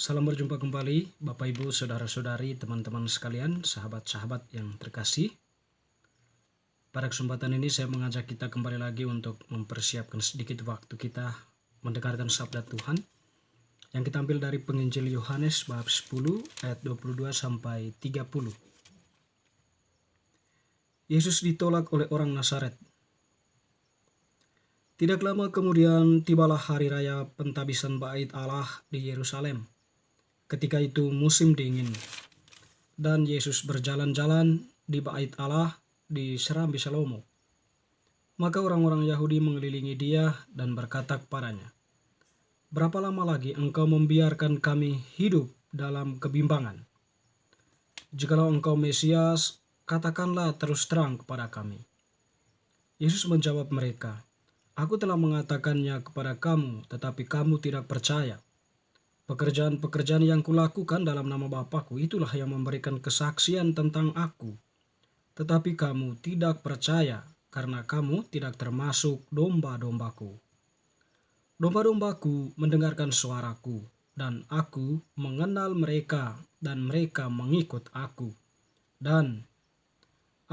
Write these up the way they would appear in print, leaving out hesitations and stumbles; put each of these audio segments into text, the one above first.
Salam berjumpa kembali Bapak Ibu, Saudara-saudari, teman-teman sekalian, sahabat-sahabat yang terkasih. Pada kesempatan ini saya mengajak kita kembali lagi untuk mempersiapkan sedikit waktu kita mendengarkan sabda Tuhan yang kita ambil dari penginjil Yohanes bab 10 ayat 22 sampai 30. Yesus ditolak oleh orang Nazaret. Tidak lama kemudian tibalah hari raya pentabisan Bait Allah di Yerusalem. Ketika itu musim dingin, dan Yesus berjalan-jalan di Bait Allah di Serambi Salomo. Maka orang-orang Yahudi mengelilingi dia dan berkata kepadanya, "Berapa lama lagi engkau membiarkan kami hidup dalam kebimbangan? Jikalau engkau Mesias, katakanlah terus terang kepada kami." Yesus menjawab mereka, "Aku telah mengatakannya kepada kamu, tetapi kamu tidak percaya. Pekerjaan-pekerjaan yang kulakukan dalam nama Bapakku itulah yang memberikan kesaksian tentang aku. Tetapi kamu tidak percaya karena kamu tidak termasuk domba-dombaku. Domba-dombaku mendengarkan suaraku, dan aku mengenal mereka dan mereka mengikut aku. Dan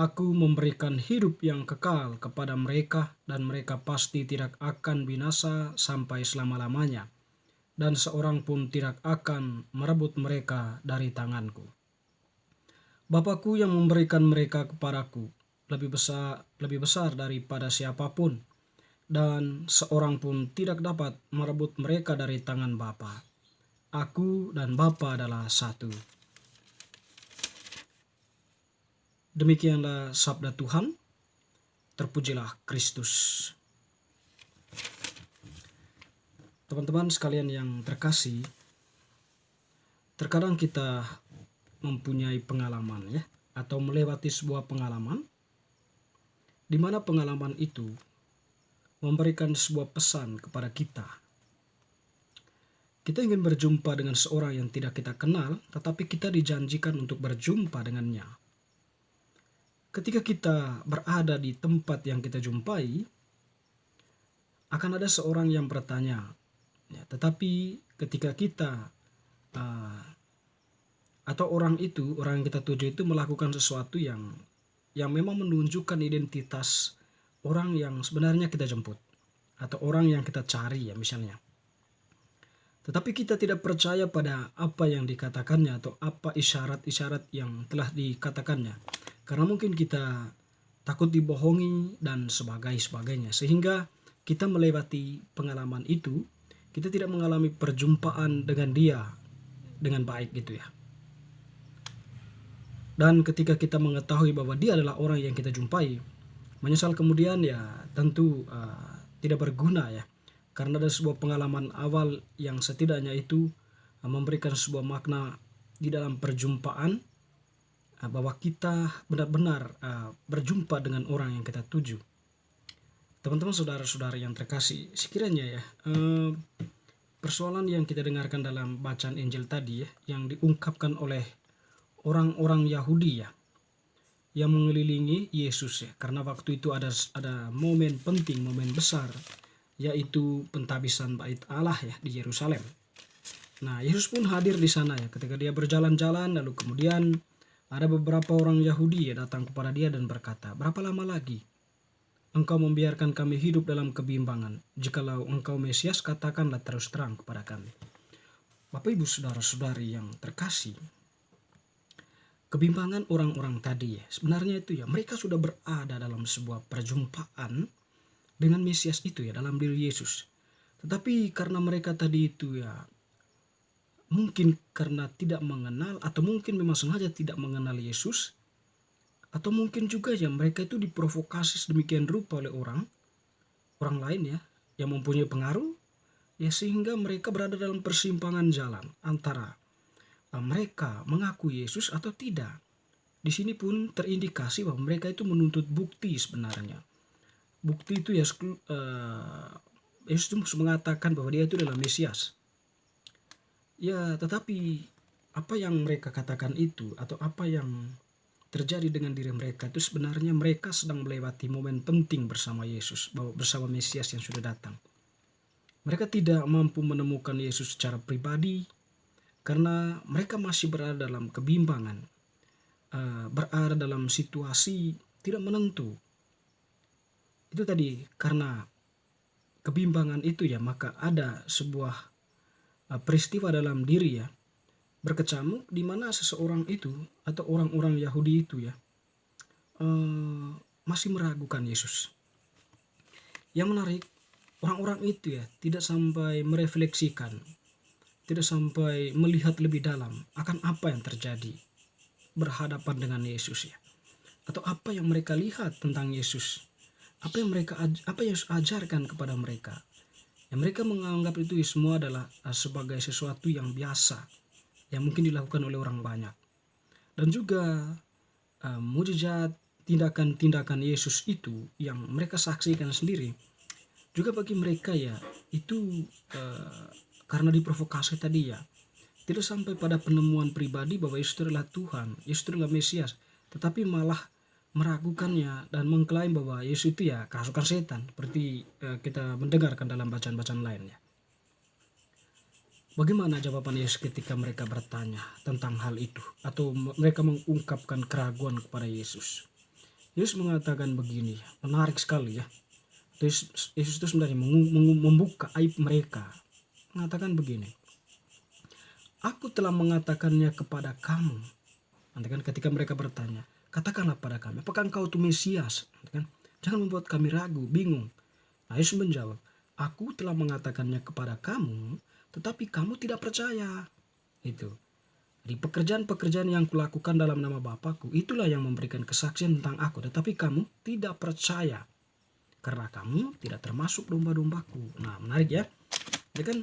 aku memberikan hidup yang kekal kepada mereka dan mereka pasti tidak akan binasa sampai selama-lamanya. Dan seorang pun tidak akan merebut mereka dari tanganku. Bapakku yang memberikan mereka kepadaku lebih besar daripada siapapun, dan seorang pun tidak dapat merebut mereka dari tangan Bapa. Aku dan Bapa adalah satu." Demikianlah sabda Tuhan. Terpujilah Kristus. Teman-teman sekalian yang terkasih, terkadang kita mempunyai pengalaman atau melewati sebuah pengalaman di mana pengalaman itu memberikan sebuah pesan kepada kita. Kita ingin berjumpa dengan seorang yang tidak kita kenal, tetapi kita dijanjikan untuk berjumpa dengannya. Ketika kita berada di tempat yang kita jumpai, akan ada seorang yang bertanya, tetapi ketika kita atau orang yang kita tuju itu melakukan sesuatu yang memang menunjukkan identitas orang yang sebenarnya kita jemput atau orang yang kita cari misalnya. Tetapi kita tidak percaya pada apa yang dikatakannya atau apa isyarat-isyarat yang telah dikatakannya. Karena mungkin kita takut dibohongi dan sebagainya. Sehingga kita melewati pengalaman itu, kita tidak mengalami perjumpaan dengan dia dengan baik gitu ya. Dan ketika kita mengetahui bahwa dia adalah orang yang kita jumpai, menyesal kemudian tentu tidak berguna karena ada sebuah pengalaman awal yang setidaknya itu memberikan sebuah makna di dalam perjumpaan, bahwa kita benar-benar berjumpa dengan orang yang kita tuju. Teman-teman, saudara-saudara yang terkasih, sekiranya persoalan yang kita dengarkan dalam bacaan Injil tadi yang diungkapkan oleh orang-orang Yahudi yang mengelilingi Yesus karena waktu itu ada momen penting, momen besar, yaitu pentabisan Bait Allah di Yerusalem. Nah, Yesus pun hadir di sana ketika dia berjalan-jalan, lalu kemudian ada beberapa orang Yahudi datang kepada dia dan berkata, "Berapa lama lagi engkau membiarkan kami hidup dalam kebimbangan? Jikalau engkau Mesias, katakanlah terus terang kepada kami." Bapak Ibu, saudara-saudari yang terkasih, kebimbangan orang-orang tadi sebenarnya itu mereka sudah berada dalam sebuah perjumpaan dengan Mesias itu dalam diri Yesus. Tetapi karena mereka tadi itu mungkin karena tidak mengenal, atau mungkin memang sengaja tidak mengenal Yesus, atau mungkin juga mereka itu diprovokasi sedemikian rupa oleh orang lain yang mempunyai pengaruh sehingga mereka berada dalam persimpangan jalan antara mereka mengaku Yesus atau tidak. Di sini pun terindikasi bahwa mereka itu menuntut bukti sebenarnya. Bukti itu Yesus mengatakan bahwa dia itu adalah Mesias. Tetapi apa yang mereka katakan itu atau apa yang terjadi dengan diri mereka itu sebenarnya mereka sedang melewati momen penting bersama Yesus, bersama Mesias yang sudah datang. Mereka tidak mampu menemukan Yesus secara pribadi, karena mereka masih berada dalam kebimbangan, berada dalam situasi tidak menentu. Itu tadi karena kebimbangan itu ya, maka ada sebuah peristiwa dalam diri ya, berkecamuk di mana seseorang itu atau orang-orang Yahudi itu ya masih meragukan Yesus. Yang menarik, orang-orang itu ya tidak sampai merefleksikan, tidak sampai melihat lebih dalam akan apa yang terjadi berhadapan dengan Yesus ya, atau apa yang mereka lihat tentang Yesus, apa yang Yesus ajarkan kepada mereka. Yang mereka menganggap itu semua adalah sebagai sesuatu yang biasa yang mungkin dilakukan oleh orang banyak. Dan juga mujizat, tindakan-tindakan Yesus itu yang mereka saksikan sendiri juga bagi mereka ya itu karena diprovokasi tadi ya, tidak sampai pada penemuan pribadi bahwa Yesus adalah Tuhan, Yesus adalah Mesias, tetapi malah meragukannya dan mengklaim bahwa Yesus itu ya kerasukan setan, seperti kita mendengarkan dalam bacaan-bacaan lainnya. Bagaimana jawaban Yesus ketika mereka bertanya tentang hal itu atau mereka mengungkapkan keraguan kepada Yesus? Yesus mengatakan begini, menarik sekali ya. Yesus itu sebenarnya membuka aib mereka. Mengatakan begini, aku telah mengatakannya kepada kamu. Nanti kan ketika mereka bertanya, katakanlah pada kami, apakah engkau itu Mesias? Nanti kan, jangan membuat kami ragu, bingung. Nah, Yesus menjawab, aku telah mengatakannya kepada kamu, tetapi kamu tidak percaya. Itu. Di pekerjaan-pekerjaan yang kulakukan dalam nama Bapakku, itulah yang memberikan kesaksian tentang aku, tetapi kamu tidak percaya. Karena kamu tidak termasuk domba-dombaku. Nah, menarik ya. Jadi kan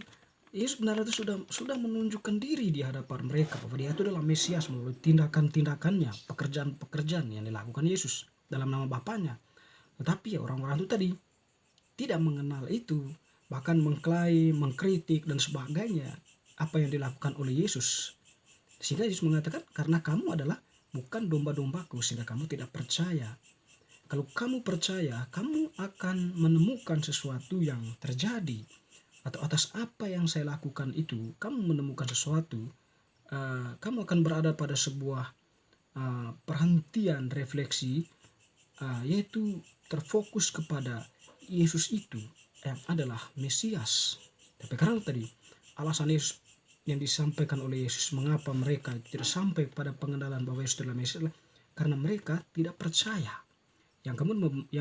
Yesus benar itu sudah menunjukkan diri di hadapan mereka bahwa dia itu adalah Mesias melalui tindakan-tindakannya, pekerjaan-pekerjaan yang dilakukan Yesus dalam nama Bapaknya. Tetapi ya orang-orang itu tadi tidak mengenal itu, bahkan mengklaim, mengkritik dan sebagainya apa yang dilakukan oleh Yesus. Sehingga Yesus mengatakan, karena kamu adalah bukan domba-dombaku, sehingga kamu tidak percaya. Kalau kamu percaya, kamu akan menemukan sesuatu yang terjadi. Atau atas apa yang saya lakukan itu, kamu menemukan sesuatu, kamu akan berada pada sebuah perhentian refleksi, yaitu terfokus kepada Yesus itu yang adalah Mesias. Tapi karena tadi alasan Yesus yang disampaikan oleh Yesus mengapa mereka tidak sampai pada pengenalan bahwa Yesus adalah Mesias adalah karena mereka tidak percaya, yang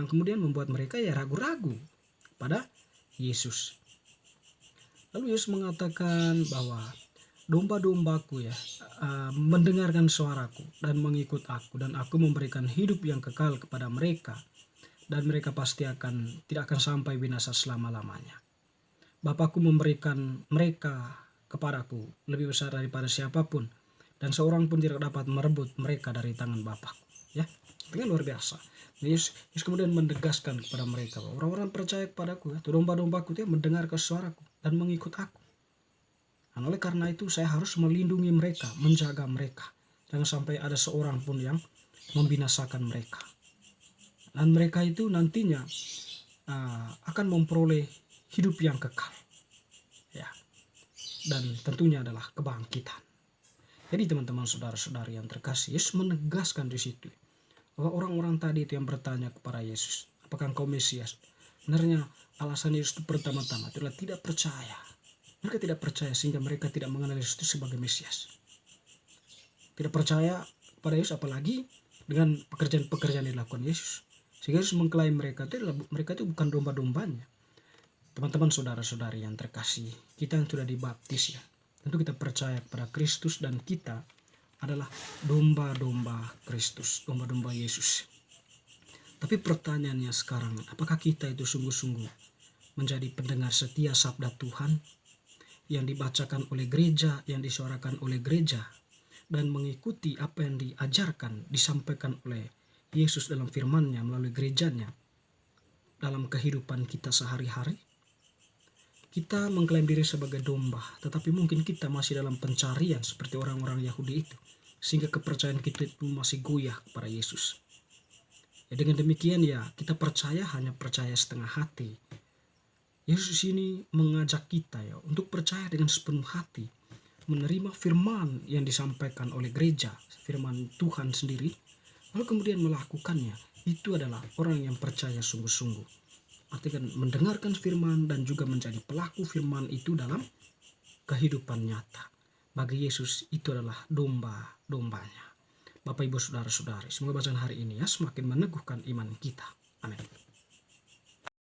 kemudian membuat mereka ya ragu-ragu pada Yesus. Lalu Yesus mengatakan bahwa domba-dombaku ya mendengarkan suaraku dan mengikut aku, dan aku memberikan hidup yang kekal kepada mereka, dan mereka pasti tidak akan sampai binasa selama-lamanya. Bapakku memberikan mereka kepadaku lebih besar daripada siapapun, dan seorang pun tidak dapat merebut mereka dari tangan Bapakku. Ya, itu luar biasa. Yesus kemudian menegaskan kepada mereka bahwa orang-orang percaya kepadaku, ya, domba-dombaku itu mendengar suaraku dan mengikut aku. Dan oleh karena itu saya harus melindungi mereka, menjaga mereka, jangan sampai ada seorang pun yang membinasakan mereka. Dan mereka itu nantinya akan memperoleh hidup yang kekal, ya, dan tentunya adalah kebangkitan. Jadi teman-teman, saudara-saudari yang terkasih, Yesus menegaskan di situ bahwa orang-orang tadi itu yang bertanya kepada Yesus, apakah engkau Mesias? Sebenarnya alasan Yesus itu pertama-tama adalah tidak percaya. Mereka tidak percaya sehingga mereka tidak mengenal Yesus itu sebagai Mesias. Tidak percaya kepada Yesus, apalagi dengan pekerjaan-pekerjaan yang dilakukan Yesus. Sehingga Yesus mengklaim mereka itu bukan domba-dombanya. Teman-teman, saudara-saudari yang terkasih, kita yang sudah dibaptis ya, tentu kita percaya kepada Kristus dan kita adalah domba-domba Kristus, domba-domba Yesus. Tapi pertanyaannya sekarang, apakah kita itu sungguh-sungguh menjadi pendengar setia sabda Tuhan yang dibacakan oleh gereja, yang disuarakan oleh gereja, dan mengikuti apa yang diajarkan, disampaikan oleh Yesus dalam firman-Nya melalui gerejanya dalam kehidupan kita sehari-hari? Kita mengklaim diri sebagai domba, tetapi mungkin kita masih dalam pencarian seperti orang-orang Yahudi itu, sehingga kepercayaan kita itu masih goyah kepada Yesus. Ya, dengan demikian ya kita hanya percaya setengah hati. Yesus ini mengajak kita ya untuk percaya dengan sepenuh hati, menerima firman yang disampaikan oleh gereja, firman Tuhan sendiri, lalu kemudian melakukannya, itu adalah orang yang percaya sungguh-sungguh. Artinya mendengarkan firman dan juga menjadi pelaku firman itu dalam kehidupan nyata. Bagi Yesus itu adalah domba-dombanya. Bapak Ibu Saudara-saudari, semoga bacaan hari ini ya semakin meneguhkan iman kita. Amin.